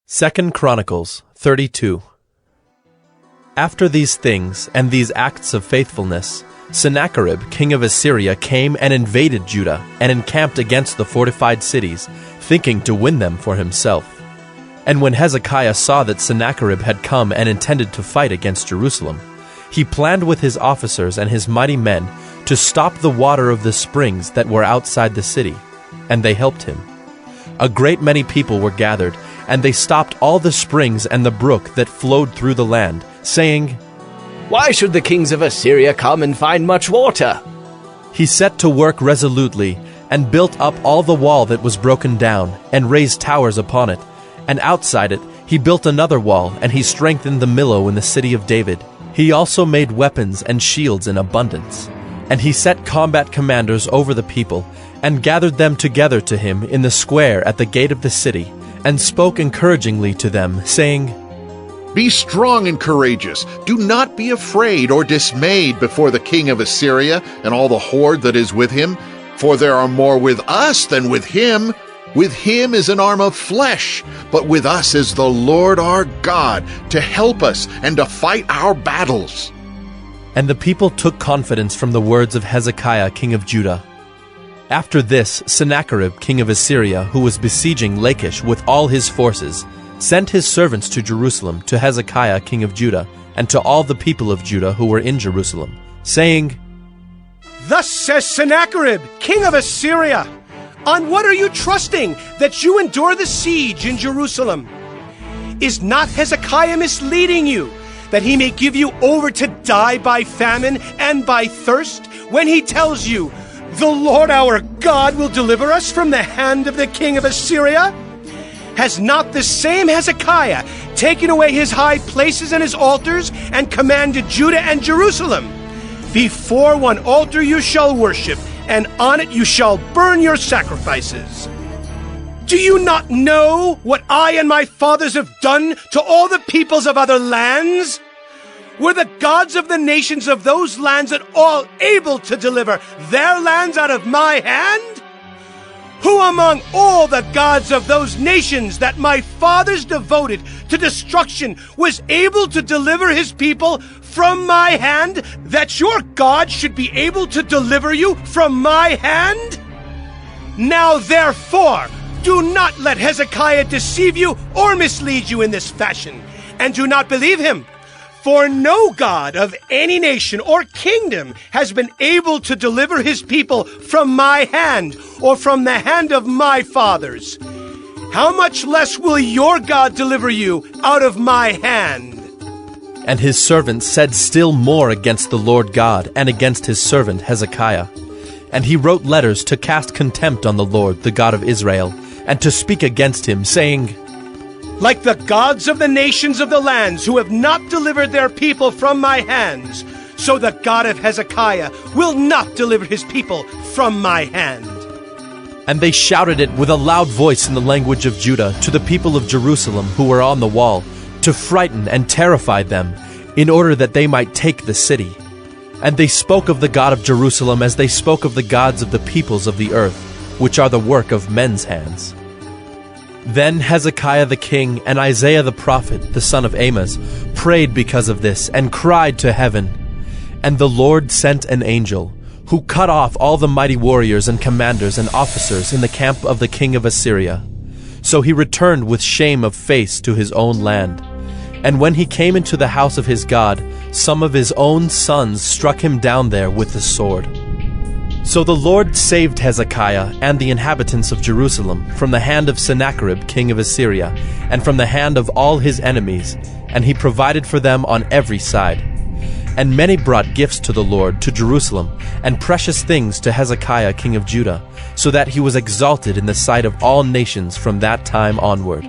2 Chronicles 32. After these things and these acts of faithfulness, Sennacherib, king of Assyria, came and invaded Judah and encamped against the fortified cities, thinking to win them for himself. And when Hezekiah saw that Sennacherib had come and intended to fight against Jerusalem, he planned with his officers and his mighty men to stop the water of the springs that were outside the city, and they helped him. A great many people were gathered, and they stopped all the springs and the brook that flowed through the land, saying, "Why should the kings of Assyria come and find much water?" He set to work resolutely, and built up all the wall that was broken down, and raised towers upon it. And outside it he built another wall, and he strengthened the Millo in the city of David. He also made weapons and shields in abundance. And he set combat commanders over the people, and gathered them together to him in the square at the gate of the city, and spoke encouragingly to them, saying, "Be strong and courageous. Do not be afraid or dismayed before the king of Assyria and all the horde that is with him, for there are more with us than with him. With him is an arm of flesh, but with us is the Lord our God, to help us and to fight our battles." And the people took confidence from the words of Hezekiah king of Judah. After this, Sennacherib king of Assyria, who was besieging Lachish with all his forces, sent his servants to Jerusalem to Hezekiah king of Judah, and to all the people of Judah who were in Jerusalem, saying, "Thus says Sennacherib, king of Assyria, on what are you trusting that you endure the siege in Jerusalem? Is not Hezekiah misleading you, that he may give you over to die by famine and by thirst, when he tells you, 'The Lord our God will deliver us from the hand of the king of Assyria'? Has not the same Hezekiah taken away his high places and his altars, and commanded Judah and Jerusalem? Before one altar you shall worship, and on it you shall burn your sacrifices. Do you not know what I and my fathers have done to all the peoples of other lands? Were the gods of the nations of those lands at all able to deliver their lands out of my hand? Who among all the gods of those nations that my fathers devoted to destruction was able to deliver his people from my hand, that your God should be able to deliver you from my hand? Now therefore, do not let Hezekiah deceive you or mislead you in this fashion, and do not believe him. For no God of any nation or kingdom has been able to deliver his people from my hand or from the hand of my fathers. How much less will your God deliver you out of my hand?" And his servants said still more against the Lord God and against his servant Hezekiah. And he wrote letters to cast contempt on the Lord, the God of Israel, and to speak against him, saying, "Like the gods of the nations of the lands who have not delivered their people from my hands, so the God of Hezekiah will not deliver his people from my hand." And they shouted it with a loud voice in the language of Judah to the people of Jerusalem who were on the wall, to frighten and terrify them, in order that they might take the city. And they spoke of the God of Jerusalem as they spoke of the gods of the peoples of the earth, which are the work of men's hands. Then Hezekiah the king and Isaiah the prophet, the son of Amoz, prayed because of this, and cried to heaven. And the Lord sent an angel, who cut off all the mighty warriors and commanders and officers in the camp of the king of Assyria. So he returned with shame of face to his own land. And when he came into the house of his God, some of his own sons struck him down there with the sword. So the Lord saved Hezekiah and the inhabitants of Jerusalem from the hand of Sennacherib king of Assyria, and from the hand of all his enemies, and he provided for them on every side. And many brought gifts to the Lord, to Jerusalem, and precious things to Hezekiah king of Judah, so that he was exalted in the sight of all nations from that time onward.